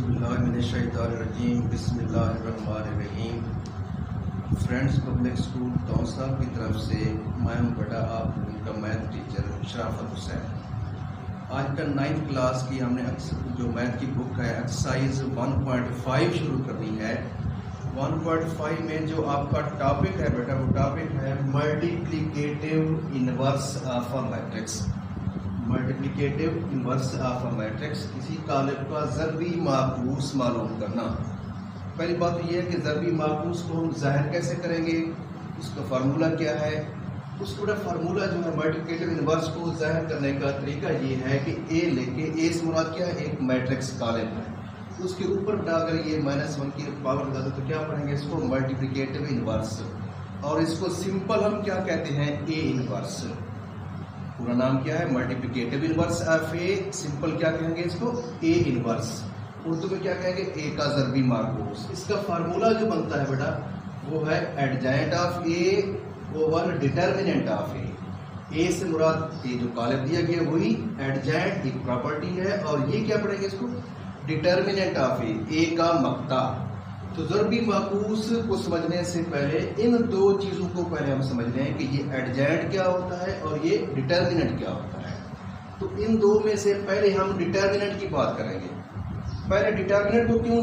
औज़ुबिल्लाहिमिनश्शैतानिर्रजीम बिस्मिल्लाहिर्रहमानिर्रहीम। Friends public school Taunsa की तरफ से मैं हूं बेटा आप लोगों का मैथ टीचर शराफत हुसैन। आज का 9th क्लास की हमने जो मैथ की बुक है एक्सरसाइज 1.5 शुरू करनी है। 1.5 में जो आपका टॉपिक है बेटा वो टॉपिक है multiplicative inverse of a matrix. Multiplicative inverse of a matrix, किसी कालिब का ज़रबी माकूस मालूम करना। पहली बात तो यह है कि ज़रबी माकूस को हम ज़ाहिर कैसे करेंगे, उसका फार्मूला क्या है। उसका बड़ा फार्मूला जो है मल्टीप्लिकेटिव इनवर्स को ज़ाहिर करने का तरीका ये है कि ए लेके, ए से मुराद क्या है, एक मैट्रिक्स कालिब है, उसके ऊपर अगर ये -1 की पावर लगा तो क्या पढ़ेंगे, इसको मल्टीप्लिकेटिव इनवर्स। और इसको सिंपल हम क्या कहते हैं, ए इनवर्स। पूरा नाम क्या है, multiplicative inverse of A. Simple क्या कहेंगे इसको, ए इनवर्स। उर्दू में क्या कहेंगे, ए का ज़रबी माकूस। इसका फार्मूला जो बनता है बेटा वो है adjoint of A over determinant of A. A से मुराद ए जो कालिब दिया गया वही एडजाइंट एक प्रॉपर्टी है, और ये क्या पढ़ेंगे इसको, डिटर्मिनेंट ऑफ ए का मक्ता। तो ज़रबी माकूस को समझने से पहले इन दो चीज़ों को पहले हम समझ रहे हैं कि ये एडजाइंट क्या होता है और ये डिटर्मिनेंट क्या होता है। तो इन दो में से पहले हम डिटर्मिनेंट की बात करेंगे। पहले डिटर्मिनेंट को क्यों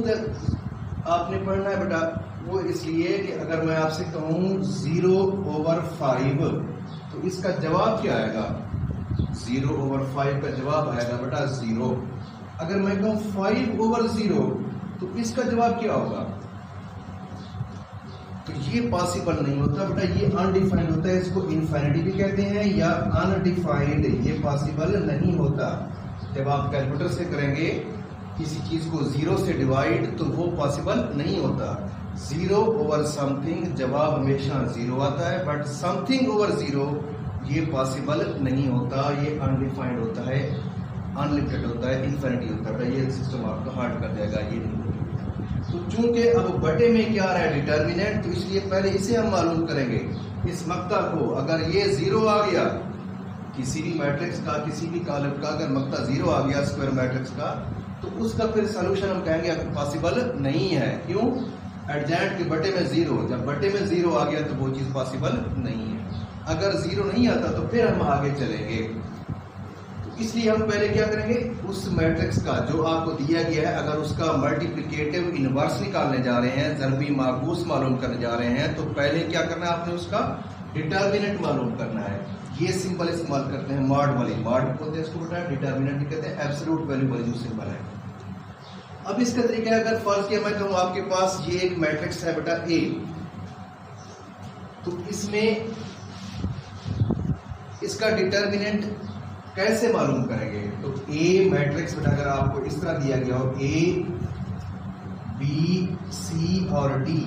आपने पढ़ना है बेटा, वो इसलिए कि अगर मैं आपसे कहूँ 0/5 तो इसका जवाब क्या आएगा, 0/5 का जवाब आएगा बेटा 0। अगर मैं कहूँ 5/0 तो इसका जवाब क्या होगा। तो ये पॉसिबल नहीं होता बेटा, ये अनडिफाइंड होता है, इसको इनफाइनिटी भी कहते हैं या अनडिफाइंड। ये पॉसिबल नहीं होता। जब आप कैलकुलेटर से करेंगे किसी चीज को 0 से डिवाइड तो वो पॉसिबल नहीं होता। 0 ओवर समथिंग जवाब हमेशा 0 आता है, बट समथिंग ओवर 0 ये पॉसिबल नहीं होता। ये अनडिफाइंड होता है, अनलिमिटेड होता है, इनफिनिटी होता है। ये सिस्टम आपका हार्ड कर देगा, ये नहीं। तो चूंकि अब बटे में क्या आ रहा है, डिटर्मिनेंट, तो इसलिए पहले इसे हम मालूम करेंगे, इस मक्ता को। अगर ये 0 आ गया, किसी भी मैट्रिक्स का, किसी भी कॉलम का अगर मक्ता 0 आ गया स्क्वायर मैट्रिक्स का, तो उसका फिर सोल्यूशन हम कहेंगे पॉसिबल नहीं है। क्यों, एडजाइंट के बटे में 0, जब बटे में 0 आ गया तो वो चीज पॉसिबल नहीं है। अगर 0 नहीं आता तो फिर हम आगे चलेंगे। इसलिए हम पहले क्या करेंगे, उस मैट्रिक्स का जो आपको दिया गया है, अगर उसका मल्टीप्लिकेटिव इनवर्स निकालने जा रहे हैं, ज़रबी माकूस मालूम करने जा रहे हैं, तो पहले क्या करना है आपने, उसका डिटर्मिनेंट मालूम करना है। ये सिंबल इस्तेमाल करते हैं, मॉड वाली, मॉड बोलते हैं इसको बेटा, डिटर्मिनेंट भी कहते हैं एब्सोल्यूट वैल्यू वाली जो सिंबल है। अब इसका तरीका है, अगर फर्ज किया मैं कहूँ आपके पास ये एक मैट्रिक्स है बेटा ए, तो इसमें इसका डिटर्मिनेंट कैसे मालूम करेंगे। तो ए मैट्रिक्स बेटा अगर आपको इस तरह दिया गया हो, ए बी सी और डी,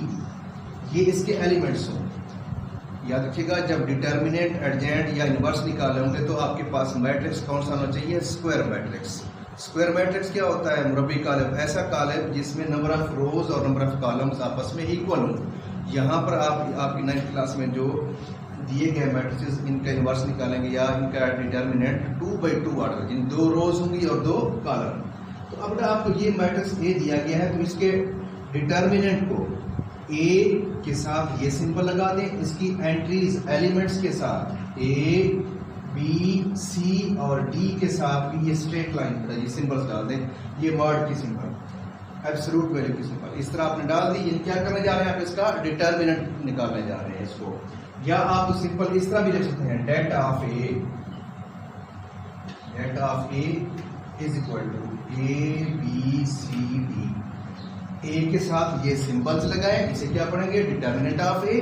ये इसके एलिमेंट्स हो, याद रखिएगा जब डिटर्मिनेंट, एडजाइंट या इनवर्स निकाले होंगे तो आपके पास मैट्रिक्स कौन सा होना चाहिए, स्क्वायर मैट्रिक्स। स्क्वायर मैट्रिक्स क्या होता है, मुरब्बी कालिब, ऐसा कालिब जिसमें नंबर ऑफ रोज और नंबर ऑफ कॉलम्स आपस में इक्वल हो। यहाँ पर आपकी 9th क्लास में जो दिए गए मैट्रिक्स, इनका इनवर्स निकालेंगे या इनका डिटर्मिनेंट 2/2 ऑर्डर, जिन 2 रोज होंगी और 2 कॉलम। तो अब आपको ये मैट्रिक्स ए दिया गया है, तो इसके डिटर्मिनेंट को ए के साथ ये सिंबल लगा दें, इसकी एंट्रीज एलिमेंट्स के साथ ए बी सी और डी के साथ भी ये स्ट्रेट लाइन पर ये सिंबल्स डाल दें, ये मॉड की सिंबल, एब्सोल्यूट वैल्यू की सिंबल, इस तरह आपने डाल दी। ये क्या करने जा रहे हैं आप, इसका डिटर्मिनेंट निकालने जा रहे हैं इसको। या आप सिंपल इस तरह भी लिख सकते हैं, det of A is equal to A B C D. A के साथ ये सिंबल्स लगाएं, इसे क्या पढ़ेंगे, डिटर्मिनेंट ऑफ ए,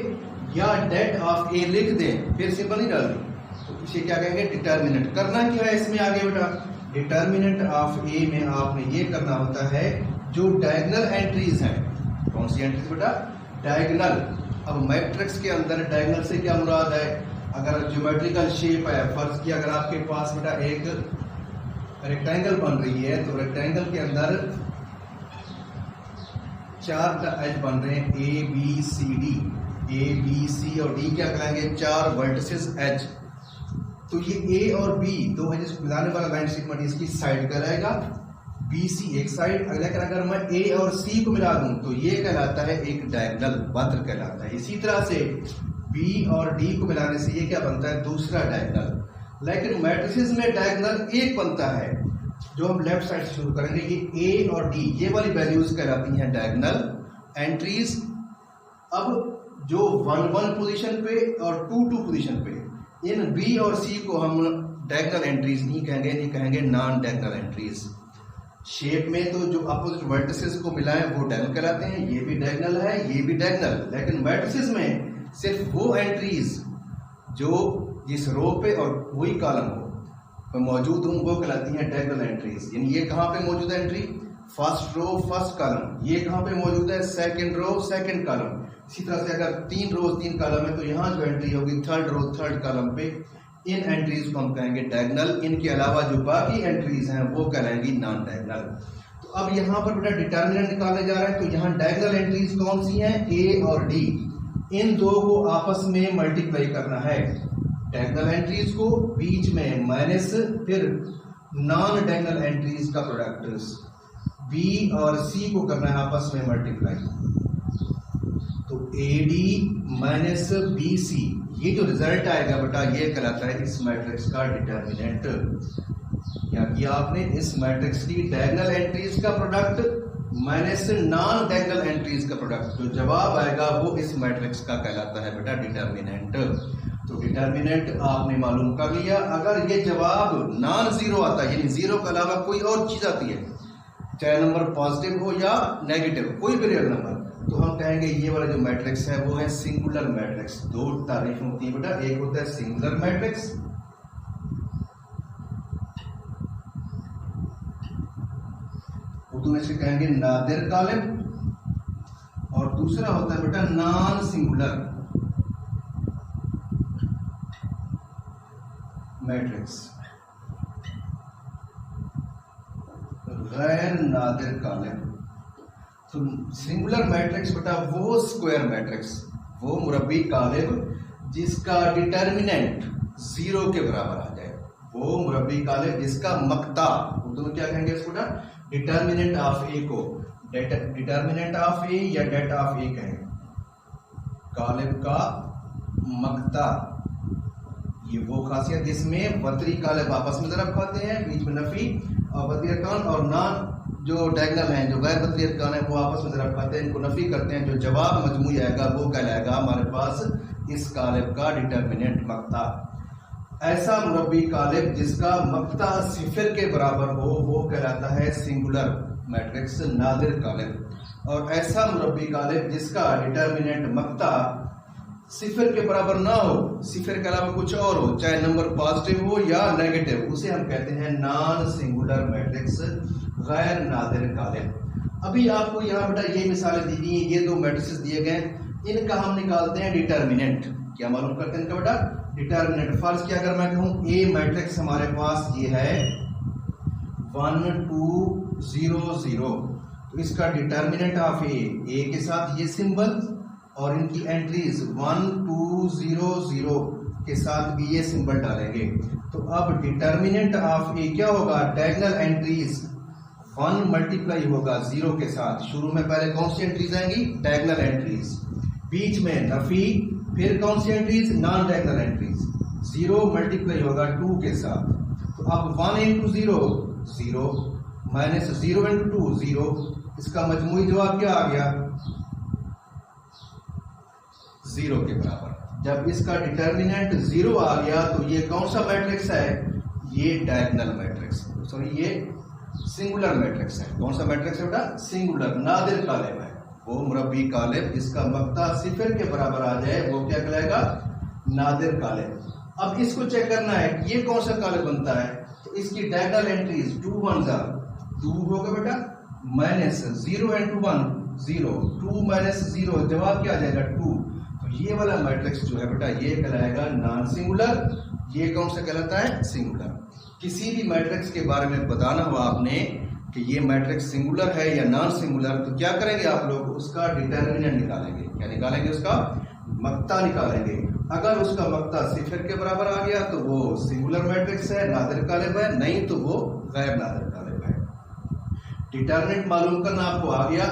या डेट ऑफ ए लिख दें, फिर सिंबल नहीं डाल दें, तो इसे क्या कहेंगे, डिटर्मिनेंट। करना क्या है इसमें आगे बेटा, डिटर्मिनेंट ऑफ ए में आपने ये करना होता है जो डायगोनल एंट्रीज हैं। कौन सी एंट्रीज बेटा, डायगोनल। अब मैट्रिक्स के अंदर डायगोनल से क्या मुराद है, अगर ज्योमेट्रिकल शेप है, फर्ज किया अगर आपके पास बेटा एक रेक्टेंगल बन रही है, तो रेक्टेंगल के अंदर 4 एज बन रहे हैं, A B C D, A B C और डी क्या कहेंगे, 4 वर्टिसेस एज। तो ये ए और बी दो है जिसको मिलाने वाला लाइन सेगमेंट इसकी साइड का रहेगा, BC एक साइड, लेकिन अगर मैं A और C को मिला दूं तो ये कहलाता है एक डायगोनल वक्र कहलाता है। इसी तरह से B और D को मिलाने से ये क्या बनता है, दूसरा डायगोनल। लेकिन मैट्रिसेस में डायगोनल एक बनता है, जो हम लेफ्ट साइड से शुरू करेंगे। ये A और D ये वाली वैल्यूज कहलाती हैं डायगोनल एंट्रीज। अब जो 1-1 पोजीशन पे और 2-2 पोजीशन पे, इन B और C को हम डायगोनल एंट्रीज नहीं कहेंगे, नहीं कहेंगे नॉन डायगोनल एंट्रीज। शेप में तो जो अपोजिट वर्टिसेस को मिलाएं वो डायगोनल कहलाते हैं, ये भी डायगोनल है, ये भी डायगोनल। लेकिन मैट्रिसेस में सिर्फ वो एंट्रीज जो जिस रो पे और वही कॉलम पे मौजूद हों वो कहलाती हैं डायगोनल एंट्रीज। यानी ये कहाँ पे मौजूद है entry, first row first column. ये कहाँ पे मौजूद है, सेकंड रो सेकंड कॉलम। इसी तरह से अगर 3 रो 3 कॉलम है तो यहाँ जो एंट्री होगी थर्ड रो थर्ड कॉलम पे, इन एंट्रीज को हम कहेंगे डायगोनल। इनके अलावा जो बाकी एंट्रीज हैं वो कहलाएंगी नॉन डायगोनल। तो अब यहाँ पर बेटा डिटर्मिनेंट निकाले जा रहे हैं। तो यहाँ डायगोनल एंट्रीज कौन सी हैं, A और D। इन दो को आपस में मल्टीप्लाई करना है, डायगोनल एंट्रीज को, बीच में माइनस, फिर नॉन डायगोनल एंट्रीज का प्रोडक्ट B और C को करना है आपस में मल्टीप्लाई। तो AD माइनस BC, ये जो रिजल्ट आएगा बेटा ये कहलाता है इस मैट्रिक्स का डिटर्मिनेंट। क्या किया आपने, इस मैट्रिक्स की डायगोनल एंट्रीज का product minus non diagonal entries का प्रोडक्ट, जो जवाब आएगा वो इस मैट्रिक्स का कहलाता है बेटा डिटर्मिनेंट। तो डिटर्मिनेंट आपने मालूम कर लिया। अगर ये जवाब नॉन जीरो आता है, यानी जीरो के अलावा कोई और चीज आती है, चाहे नंबर पॉजिटिव हो या नेगेटिव, कोई भी रियल नंबर, तो हम कहेंगे ये वाला जो मैट्रिक्स है वो है सिंगुलर मैट्रिक्स। दो तारीफ होती है बेटा, एक होता है सिंगुलर मैट्रिक्स, उर्दू में से कहेंगे नादिर कॉलम, और दूसरा होता है बेटा नॉन सिंगुलर मैट्रिक्स, गैर नादिर कॉलम। तो सिंगुलर मैट्रिक्स बेटा वो स्क्वायर मैट्रिक्स, वो मुरब्बी कॉलम जिसका डिटर्मिनेंट 0 के बराबर आ जाए, वो मुरब्बी कॉलम जिसका मक्ता, उर्दू में क्या कहेंगे इसको बेटा, डिटर्मिनेंट ऑफ ए को डिटर्मिनेंट ऑफ ए या डेट ऑफ ए कहेंगे, कॉलम का मक्ता। ये वो खासियत जिसमें बतरी कॉलम आपस में ज़रब खाते हैं, बीच में नफी और बतरी अरकान, और नॉन जो डायगोनल हैं, जो गैर बतरी अरकान है वो आपस में ज़रब खाते हैं, इनको नफी करते हैं। जो जवाब मजमूई आएगा वो कहलाएगा हमारे पास इस कॉलम का डिटर्मिनेंट मक्ता। ऐसा मुरब्बी कॉलम जिसका मक्ता 0 के बराबर हो वो कहलाता है सिंगुलर मैट्रिक्स नादिर कॉलम। और ऐसा मुरब्बी कॉलम जिसका डिटर्मिनेंट मक्ता 0 के बराबर ना हो, 0 के अलावा कुछ और हो, चाहे नंबर पॉजिटिव हो या नेगेटिव, उसे हम कहते हैं नॉन सिंगुलर मैट्रिक्स, गैर नादिर कॉलम। अभी आपको यहाँ बेटा ये मिसालें दी गई, ये दो मैट्रिक्स दिए गए, इनका हम निकालते हैं डिटर्मिनेंट। क्या मालूम करते हैं इनका बेटा, डिटर्मिनेंट। फर्ज किया अगर मैं कहूँ ए मैट्रिक्स हमारे पास ये है 1 2 0 0, तो इसका डिटर्मिनेंट ऑफ ए के साथ ये सिंबल और इनकी एंट्रीज 1 2 0 0 के साथ भी ये सिंबल डालेंगे। तो अब डिटर्मिनेंट ऑफ ए क्या होगा, डायगोनल एंट्रीज 1 मल्टीप्लाई होगा 0 के साथ। शुरू में पहले कौन सी एंट्रीज आएंगी, डायगोनल एंट्रीज, बीच में नफी, फिर कौन सी entries, non diagonal entries. 0 multiply होगा 2 के साथ। तो अब 1 इंटू 0 0 माइनस 0 इंटू 2 0, इसका मजमूई जवाब क्या आ गया, 0 के बराबर। जब इसका डिटर्मिनेंट 0 आ गया तो ये कौन सा मैट्रिक्स है, ये डायगोनल मैट्रिक्स, सॉरी ये सिंगुलर मैट्रिक्स है। कौन सा मैट्रिक्स है बेटा, सिंगुलर नादिर कॉलम है, वो मुरब्बी कॉलम जिसका मक्ता 0 के बराबर आ जाए वो क्या कहलाएगा, नादिर कॉलम। अब इसको चेक करना है ये कौन सा कॉलम बनता है, तो इसकी डायगोनल एंट्रीज 2 1 2 होगा बेटा, माइनस 0 इंटू 1 0, 2 माइनस 0, जवाब क्या आ जाएगा 2। तो ये वाला मैट्रिक्स जो है बेटा ये कहलाएगा नॉन सिंगुलर, ये कौन सा कहलाता है, सिंगुलर। किसी भी मैट्रिक्स के बारे में बताना हो आपने कि ये मैट्रिक्स सिंगुलर है या नॉन सिंगुलर, तो क्या करेंगे आप लोग, उसका डिटर्मिनेंट निकालेंगे। क्या निकालेंगे, उसका मक्ता निकालेंगे। अगर उसका मक्ता 0 के बराबर आ गया तो वो सिंगुलर मैट्रिक्स है, नादिर कॉलम है, नहीं तो वो गैर नादिर कॉलम है। डिटर्मिनेंट मालूम करना आपको आ गया।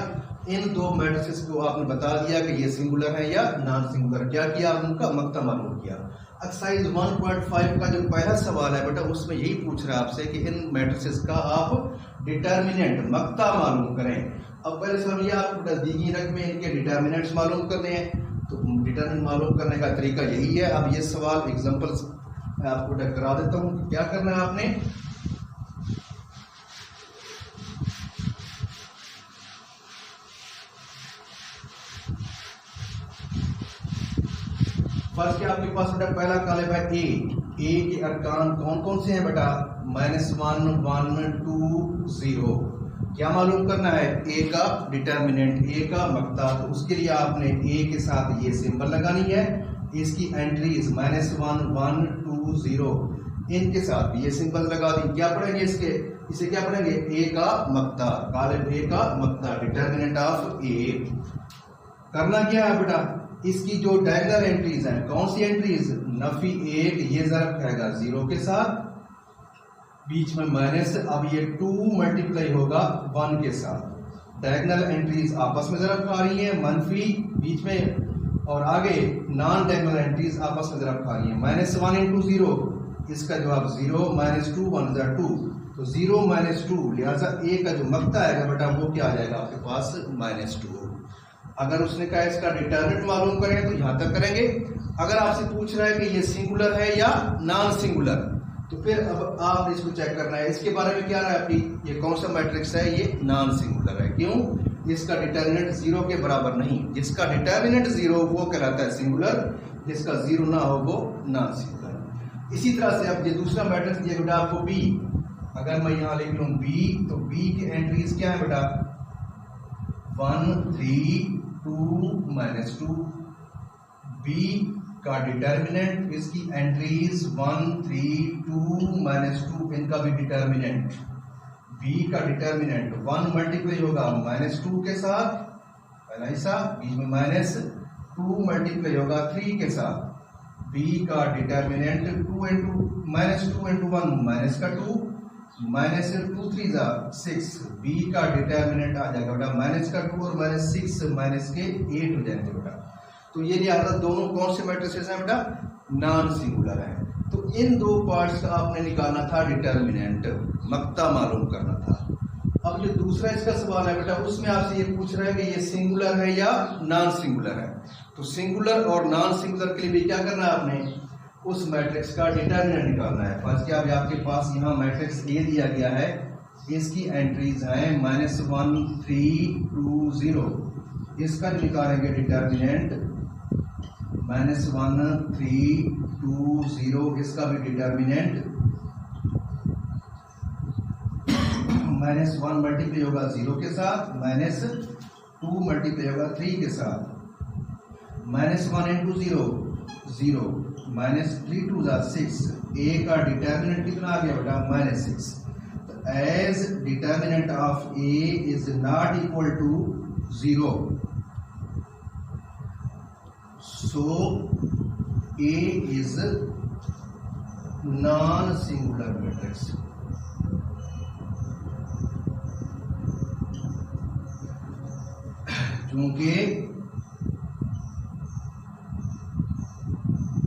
इन दो मैट्रिसेस को आपने बता दिया कि ये सिंगुलर है या नॉन सिंगुलर। क्या किया आपने? उनका मक्ता मालूम किया। एक्सरसाइज 1.5 का जो पहला सवाल है बेटा उसमें यही पूछ रहा है आपसे कि इन मैट्रिसेस का आप डिटर्मिनेंट मक्ता मालूम करें। अब पहले समझिए आपको बेटा दी गई रकम में इनके डिटर्मिनेंट्स मालूम करने हैं, तो डिटर्मिनेंट मालूम करने का तरीका यही है। अब ये सवाल एग्जांपल्स मैं आपको करा देता हूँ। क्या करना है आपने? फर्स्ट क्या आपके पास बेटा पहला कॉलम है ए के अरकान कौन कौन से हैं बेटा? -1 1 2 0। क्या मालूम करना है? ए का डिटर्मिनेंट, ए का मक्ता। तो उसके लिए आपने ए के साथ ये सिंबल लगानी है। इसकी एंट्रीज -1 1 2 0 इनके साथ ये सिंबल लगा दी। क्या पढ़ेंगे इसे क्या पढ़ेंगे? ए का मक्ता, कॉलम ए का मक्ता, डिटर्मिनेंट ऑफ ए। करना क्या है बेटा? इसकी जो डायगोनल एंट्रीज हैं, कौन सी एंट्रीज? नफी 1 ये ज़रब खाएगा 0 के साथ, बीच में माइनस। अब ये 2 मल्टीप्लाई होगा 1 के साथ। डायगोनल एंट्रीज आपस में ज़रब खा रही हैं, मनफी बीच में और आगे नॉन डायगोनल एंट्रीज आपस में ज़रब खा रही हैं। -1 इंटू 0, इसका जवाब 0, -2 1 2, तो 0 -2, लिहाजा ए का जो मक्ता आएगा बेटा वो क्या आ जाएगा आपके पास? -2। अगर उसने कहा इसका डिटर्मिनेंट मालूम करें तो यहां तक करेंगे। अगर आपसे पूछ रहा है कि ये सिंगुलर है या नॉन सिंगुलर, तो फिर अब आप इसको चेक करना है। इसके बारे में क्या है आपकी? ये कौन सा मैट्रिक्स है? ये नॉन सिंगुलर है। क्यों? इसका डिटर्मिनेंट 0 के बराबर नहीं। जिसका डिटर्मिनेंट 0 वो कहलाता है सिंगुलर, जिसका 0 ना हो वो नॉन सिंगुलर। इसी तरह से अब ये दूसरा मैट्रिक्स दिया बेटा आपको बी। अगर मैं यहां लिख लूं बी, तो बी की एंट्रीज क्या है बेटा? 1 3 2 -2। बी का डिटर्मिनेंट, इसकी एंट्रीज 1 3 2 -2, इनका भी डिटर्मिनेंट। बी का डिटर्मिनेंट 1 मल्टीप्लाई होगा -2 के साथ, पहला हिस्सा, बीच में -2 मल्टीप्लाई होगा 3 के साथ। बी का डिटर्मिनेंट 2 इंटू -1 माइनस का 2, -2 3 6। बी का डिटर्मिनेंट आ जाएगा बेटा माइनस का 2 और -6 माइनस के 8 हो जाएंगे बेटा। तो ये लिहाजा दोनों कौन से मैट्रिसेस हैं बेटा? नॉन सिंगुलर है। तो इन दो पार्ट्स का आपने निकालना था डिटर्मिनेंट, मक्ता मालूम करना था। अब जो दूसरा इसका सवाल है बेटा उसमें आपसे ये पूछ रहा है कि ये सिंगुलर है या नॉन सिंगुलर है। तो सिंगुलर और नॉन सिंगुलर के लिए भी क्या करना है आपने? उस मैट्रिक्स का डिटर्मिनेंट निकालना है। फर्स्ट क्या आपके पास यहाँ मैट्रिक्स ए दिया गया है, इसकी एंट्रीज हैं -1 3 2 0। इसका निकालेंगे डिटर्मिनेंट -1 3 2 0, इसका भी डिटर्मिनेंट -1 मल्टीप्लाई होगा 0 के साथ, -2 मल्टीप्लाई होगा 3 के साथ, -1 इंटू 0 0, -3 2 6। ए का डिटर्मिनेंट कितना आ गया बेटा? -6। तो as determinant of A is not equal to 0, so A is non-singular matrix। चूंकि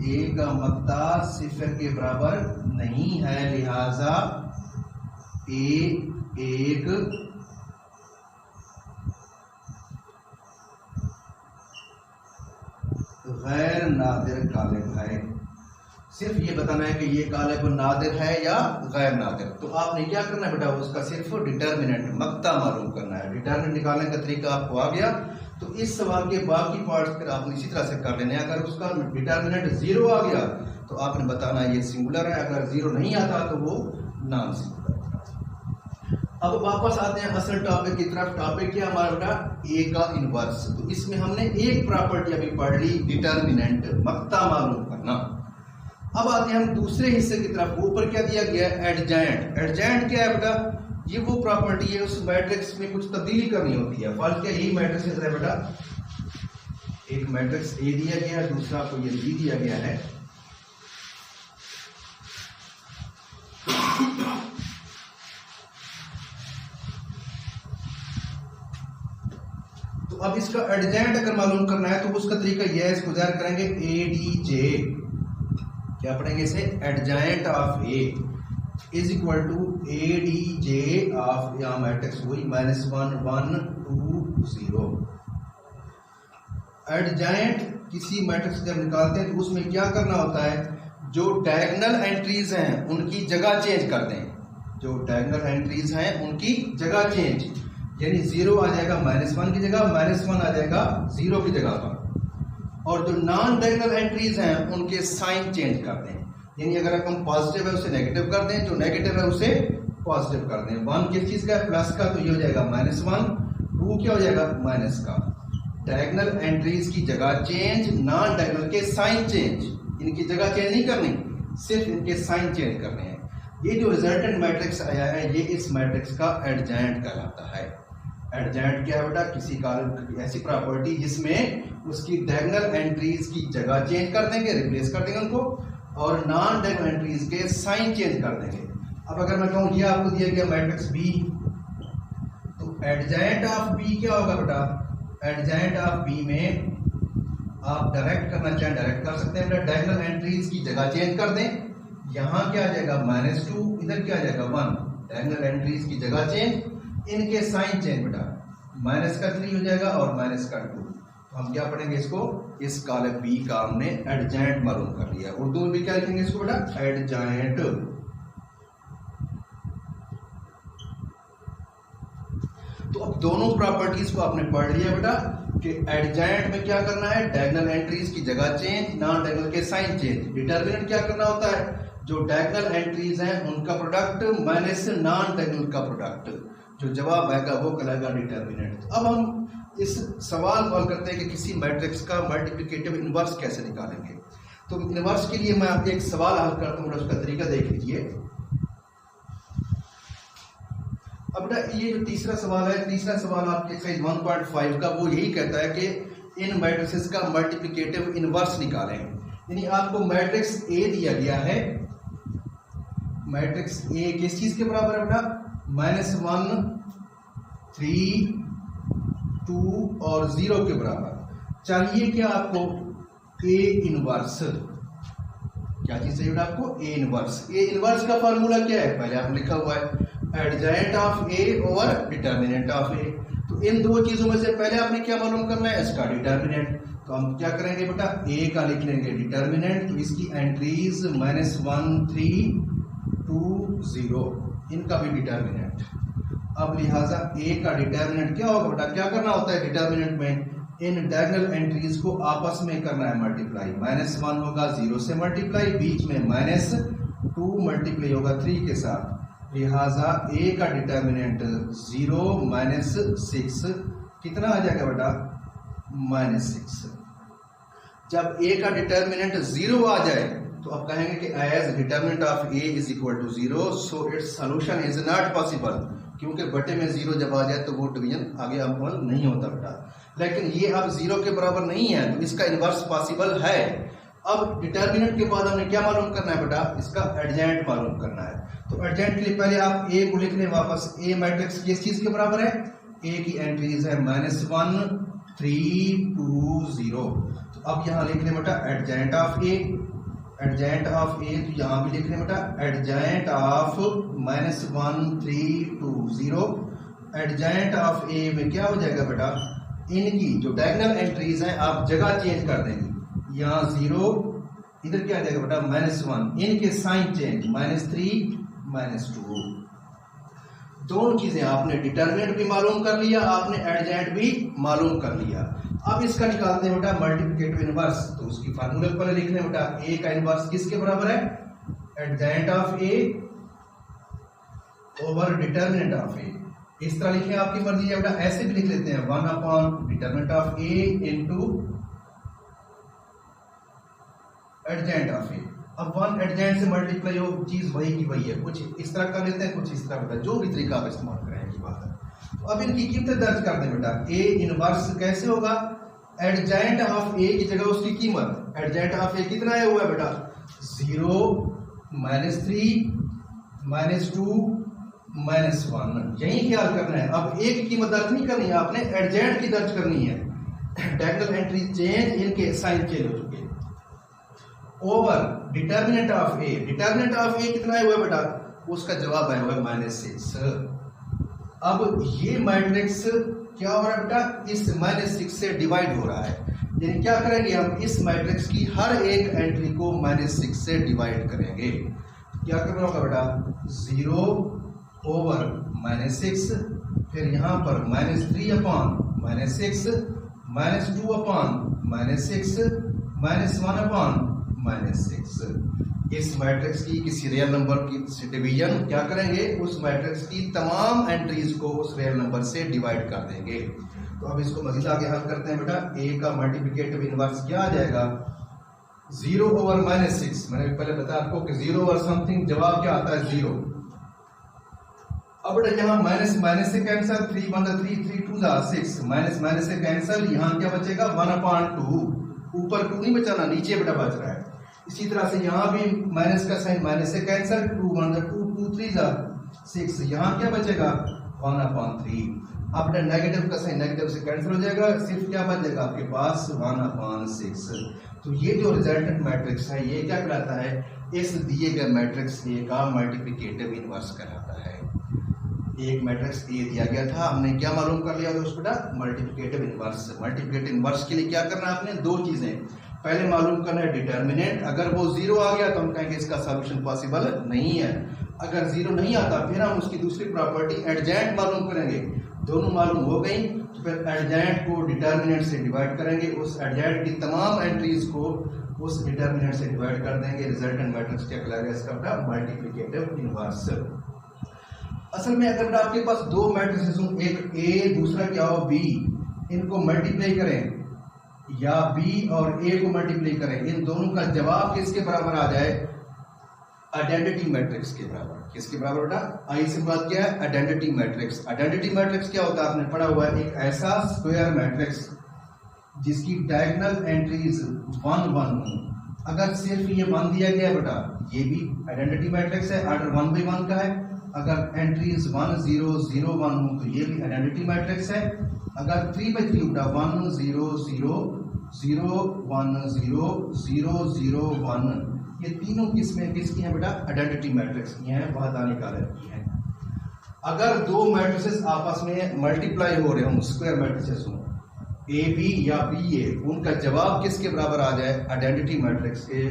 A का मक्ता 0 के बराबर नहीं है, लिहाजा A एक गैर नादिर कालिब है। सिर्फ ये बताना है कि ये कालिब नादिर है या गैर नादिर। तो आपने क्या करना है बेटा? उसका सिर्फ डिटर्मिनेंट मक्ता मालूम करना है। डिटर्मिनेंट निकालने का तरीका आपको आ गया। तो इस सवाल के बाकी पार्ट्स फिर आपने इसी तरह से कर लेने हैं। अगर उसका डिटर्मिनेंट 0 आ गया तो आपने बताना ये सिंगुलर है, अगर 0 नहीं आता तो वो नॉन सिंगुलर। अब वापस आते हैं असल टॉपिक की तरफ। टॉपिक क्या हमारा बेटा? ए का इनवर्स। तो इसमें हमने एक प्रॉपर्टी अभी पढ़ ली, डिटर्मिनेंट मक्ता मालूम करना। अब आते हैं हम दूसरे हिस्से की तरफ। ऊपर क्या दिया गया है? एडजेंट। एडजेंट क्या है बेटा? ये वो प्रॉपर्टी है उस मैट्रिक्स में कुछ तब्दीली करनी होती है। फर्स्ट क्या यही मैट्रिक्स है बेटा? एक मैट्रिक्स ए दिया गया है, दूसरा को ये बी दिया गया है। तो अब इसका एडजेंट अगर मालूम करना है तो उसका तरीका यह है, इसको ज़ाहिर करेंगे ए डी जे, क्या पढ़ेंगे इसे, adjoint of A is equal to A D J of, यहाँ मैट्रिक्स हुई -1 1 2 0। एडजेंट किसी मैट्रिक्स जब निकालते हैं तो उसमें क्या करना होता है, जो डायगोनल एंट्रीज हैं उनकी जगह चेंज कर दें, जो डायगोनल एंट्रीज हैं उनकी जगह चेंज, यानी 0 आ जाएगा -1 की जगह, -1 आ जाएगा 0 की जगह पर, और जो नॉन डायगोनल एंट्रीज हैं उनके साइन चेंज कर दें, यानी अगर हम पॉजिटिव है उसे नेगेटिव कर दें, जो नेगेटिव है उसे पॉजिटिव कर दें। 1 किस चीज का है, प्लस का, तो ये हो जाएगा -1, 2 क्या हो जाएगा, माइनस का। डायगोनल एंट्रीज की जगह चेंज, नॉन डायगोनल के साइन चेंज, इनकी जगह चेंज नहीं करनी, सिर्फ इनके साइन चेंज करने हैं। ये जो रिजल्टेंट मैट्रिक्स आया है ये इस मैट्रिक्स का एडजेंट कहलाता है। एडजेंट क्या है बेटा, किसी कॉलम की ऐसी प्रॉपर्टी जिसमें उसकी डायगोनल एंट्रीज की जगह चेंज कर देंगे, रिप्लेस कर देंगे उनको, और नॉन डायगोनल एंट्रीज के साइन चेंज कर देंगे। अब अगर मैं कहूँ ये आपको दिया गया मैट्रिक्स बी, तो एडजेंट ऑफ बी क्या होगा बेटा, एडजेंट ऑफ बी में आप डायरेक्ट करना चाहें डायरेक्ट कर सकते हैं बेटा, डायगोनल एंट्रीज की जगह चेंज कर दें, यहाँ क्या आ जाएगा -2, इधर क्या आ जाएगा 1, डायगोनल एंट्रीज की जगह चेंज, इनके साइन चेंज बेटा, -3 हो जाएगा और -2। तो हम क्या पढ़ेंगे इसको, इस कॉलम बी का हमने एडजेंट मालूम कर लिया। उर्दू में भी क्या लिखेंगे इसको बेटा, एडजेंट। तो अब दोनों प्रॉपर्टीज को आपने पढ़ लिया बेटा कि एडजेंट में क्या करना है, डायगोनल एंट्रीज की जगह चेंज, नॉन डायगोनल के साइन चेंज। डिटर्मिनेंट क्या करना होता है, जो डायगोनल एंट्रीज हैं उनका प्रोडक्ट माइनस नॉन डायगोनल का प्रोडक्ट, जो जवाब आएगा वो कहलाएगा डिटर्मिनेंट। अब हम इस सवाल हल करते हैं कि किसी मैट्रिक्स का मल्टीप्लिकेटिव इनवर्स कैसे निकालेंगे। तो इनवर्स के लिए मैं आपको एक सवाल हल करता हूँ, उसका तरीका देख लीजिए। अब ये जो तीसरा सवाल है, तीसरा सवाल आपके एक्सरसाइज 1.5 का, वो यही कहता है कि इन मैट्रिक्स का मल्टीप्लिकेटिव इनवर्स निकालें। यानी आपको मैट्रिक्स ए दिया गया है, मैट्रिक्स ए किस चीज के बराबर है बेटा, -1 3 2 और 0 के बराबर। चाहिए क्या आपको, ए इनवर्स। क्या चीज चाहिए बेटा आपको, ए इनवर्स। ए इनवर्स का फॉर्मूला क्या है, पहले आपने लिखा हुआ है adjoint of A over determinant of A. तो इन दो चीजों में से पहले आपने क्या मालूम करना है, इसका डिटर्मिनेंट। तो हम क्या करेंगे बेटा, ए का लिख लेंगे डिटर्मिनेंट, तो इसकी एंट्रीज -1 3 2 0, इनका भी डिटर्मिनेंट। अब लिहाजा ए का डिटर्मिनेंट क्या होगा बेटा, क्या करना होता है डिटर्मिनेंट में, इन डायगोनल एंट्रीज को आपस में करना है मल्टीप्लाई। -1 होगा 0 से मल्टीप्लाई, बीच में -2 मल्टीप्लाई होगा 3 के साथ, लिहाजा ए का डिटर्मिनेंट 0 -6 कितना आ जाएगा बेटा, -6। जब ए का डिटर्मिनेंट 0 आ जाए तो अब कहेंगे कि as determinant of A is equal to 0 so its solution is not possible, क्योंकि बटे में 0 जब आ जाए तो वो डिवीजन आगे अमल नहीं होता बेटा। लेकिन ये अब 0 के बराबर नहीं है तो इसका इनवर्स पॉसिबल है। अब डिटर्मिनेंट के बाद हमने क्या मालूम करना है बेटा, इसका एडजेंट मालूम करना है। तो एडजेंट के लिए पहले आप ए को लिख लें वापस। ए मैट्रिक्स किस चीज के बराबर है, ए की एंट्रीज है -1 3 2 0। तो अब यहाँ लिख लें बेटा एडजेंट ऑफ ए, एडजेंट ऑफ ए, तो यहाँ भी लिख लें बेटा एडजेंट ऑफ -1 3 2 0। एडजेंट ऑफ ए में क्या हो जाएगा बेटा, इनकी जो डायगोनल एंट्रीज हैं आप जगह चेंज कर देंगे, यहाँ 0 इधर क्या आ जाएगा बेटा -1, इनके साइन चेंज -3 -2। दोनों चीजें आपने डिटर्मिनेंट भी मालूम कर लिया, आपने एडजेंट भी मालूम कर लिया। अब इसका निकालते हैं बेटा मल्टीप्लिकेटिव इनवर्स। तो उसकी फार्मूला पर लिख लें बेटा, ए का इनवर्स किसके बराबर है, adjoint of A over determinant of A. इस तरह लिखें, आपकी मर्जी है बेटा, ऐसे भी लिख लेते हैं 1 determinant of A into adjoint of A. अब 1 एडजेंट से मल्टीप्लाई हो, चीज वही की वही है, कुछ इस तरह कर लेते हैं कुछ इस तरह बेटा, जो भी तरीका आप इस्तेमाल करें की बात है। तो अब इनकी कीमतें दर्ज कर दें बेटा। ए इनवर्स कैसे होगा, एडजेंट ऑफ ए की जगह उसकी कीमत, एडजेंट ऑफ ए कितना आया हुआ है बेटा 0 -3 -2 -1, यही ख्याल करना है। अब ए की कीमत दर्ज नहीं करनी है, आपने एडजेंट की दर्ज करनी है। डायगोनल एंट्री चेंज, इनके साइन चेंज हो चुके। Over determinant of A, determinant of A कितना है हुआ बेटा, उसका जवाब आया हुआ है -6। अब ये मैट्रिक्स क्या हो रहा है बेटा, इस -6 से डिवाइड हो रहा है। यानी क्या करेंगे हम, इस मैट्रिक्स की हर एक एंट्री को -6 से डिवाइड करेंगे। क्या करना होगा बेटा, 0 ओवर -6, फिर यहां पर -3 अपॉन -6, -2 अपॉन -6, -1 अपॉन -6। इस मैट्रिक्स की किसी रियल नंबर की डिवीजन क्या करेंगे, उस मैट्रिक्स की तमाम एंट्रीज को उस रियल नंबर से डिवाइड कर देंगे। तो अब इसको मजीद आगे हल करते हैं बेटा। ए का मल्टीप्लिकेटिव इनवर्स क्या आ जाएगा, 0 ओवर -6। मैंने पहले बताया आपको कि 0 ओवर समथिंग जवाब क्या आता है, 0। अब बेटा यहाँ माइनस से कैंसिल, 3 1 3 3 2 6, माइनस से कैंसिल, यहाँ क्या बचेगा 1/2। ऊपर 2 नहीं बचाना, नीचे बेटा बच रहा है। इसी तरह से यहाँ भी माइनस का साइन, माइनस से कैंसिल, 2 1 2 2 3 6, यहाँ क्या बचेगा 1/3। अब नेगेटिव का साइन नेगेटिव से कैंसिल हो जाएगा, सिर्फ क्या बचेगा आपके पास 1/6। तो ये जो रिजल्टेंट मैट्रिक्स है ये क्या कहलाता है, इस दिए गए मैट्रिक्स ए का मल्टीप्लिकेटिव इनवर्स कहलाता है। एक मैट्रिक्स ए दिया गया था, हमने क्या मालूम कर लिया उसको बेटा, मल्टीप्लिकेटिव इनवर्स। मल्टीप्लिकेटिव इनवर्स के लिए क्या करना है आपने, दो चीजें। पहले मालूम करना है डिटर्मिनेंट, अगर वो 0 आ गया तो हम कहेंगे इसका सॉल्यूशन पॉसिबल नहीं है। अगर 0 नहीं आता फिर हम उसकी दूसरी प्रॉपर्टी एडजेंट मालूम करेंगे। दोनों मालूम हो गई तो फिर एडजेंट को डिटर्मिनेंट से डिवाइड करेंगे, उस एडजेंट की तमाम एंट्रीज को उस डिटर्मिनेंट से डिवाइड कर देंगे। रिजल्टेंट मैट्रिक्स क्या कहलाएगा, इसका बेटा मल्टीप्लिकेटिव इनवर्स। असल में अगर आपके पास दो मैट्रिसेस हों, एक ए दूसरा क्या हो बी, इनको मल्टीप्लाई करें या बी और ए को मल्टीप्लाई करें, इन दोनों का जवाब किसके बराबर आ जाए, आइडेंटिटी मैट्रिक्स के बराबर। किसके बराबर बेटा, आई से बात क्या है, आइडेंटिटी मैट्रिक्स। आइडेंटिटी मैट्रिक्स क्या होता है, आपने पढ़ा हुआ है, एक ऐसा स्क्वायर मैट्रिक्स जिसकी डायगोनल एंट्रीज 1 1 हो। अगर सिर्फ ये 1 दिया गया बेटा, ये भी आइडेंटिटी मैट्रिक्स है, ऑर्डर 1 by 1 का है। अगर एंट्रीज 1 0 0 1 हो तो ये भी आइडेंटिटी मैट्रिक्स है। अगर 3 by 3 बेटा 1 0 0 0 1 0 0 0 1, ये तीनों किस्में किसकी हैं बेटा, आइडेंटिटी मैट्रिक्स की हैं, वहदानी कालम की हैं। अगर दो मैट्रिसेस आपस में मल्टीप्लाई हो रहे हों, स्क्वायर मैट्रिसेस हों, ए बी या बी ए, उनका जवाब किसके बराबर आ जाए, आइडेंटिटी मैट्रिक्स के,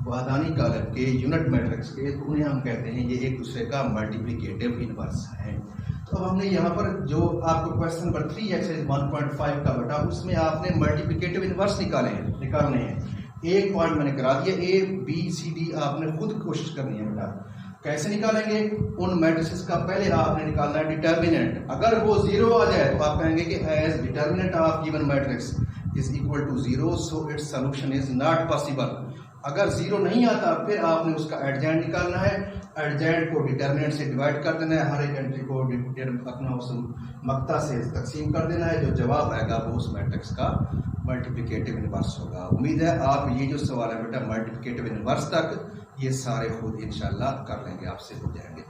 वहदानी कालम के, यूनिट मैट्रिक्स के, तो उन्हें हम कहते हैं ये एक दूसरे का मल्टीप्लिकेटिव इनवर्स है। तो अब हमने यहाँ पर जो आपको क्वेश्चन नंबर 3 एक्सरसाइज 1.5 का बेटा, उसमें आपने मल्टीप्लिकेटिव इनवर्स निकालने हैं। एक पॉइंट मैंने करा दिया, ए बी सी डी आपने खुद कोशिश करनी है बेटा। कैसे निकालेंगे, उन मैट्रिसेस का पहले आपने निकालना है डिटर्मिनेंट। अगर वो 0 आ जाए तो आप कहेंगे कि as determinant of given matrix is equal to 0 so its solution is not possible. अगर 0 नहीं आता फिर आपने उसका एडजेंट निकालना है, एडजेंट को डिटर्मिनेंट से डिवाइड कर देना है, हर एक एंट्री को अपना उस मक्ता से तकसीम कर देना है, जो जवाब आएगा वो उस मैट्रिक्स का मल्टीप्लिकेटिव इनवर्स होगा। उम्मीद है आप ये जो सवाल है बेटा मल्टीप्लिकेटिव इनवर्स तक, ये सारे खुद इंशाल्लाह कर लेंगे, आपसे हो जाएंगे।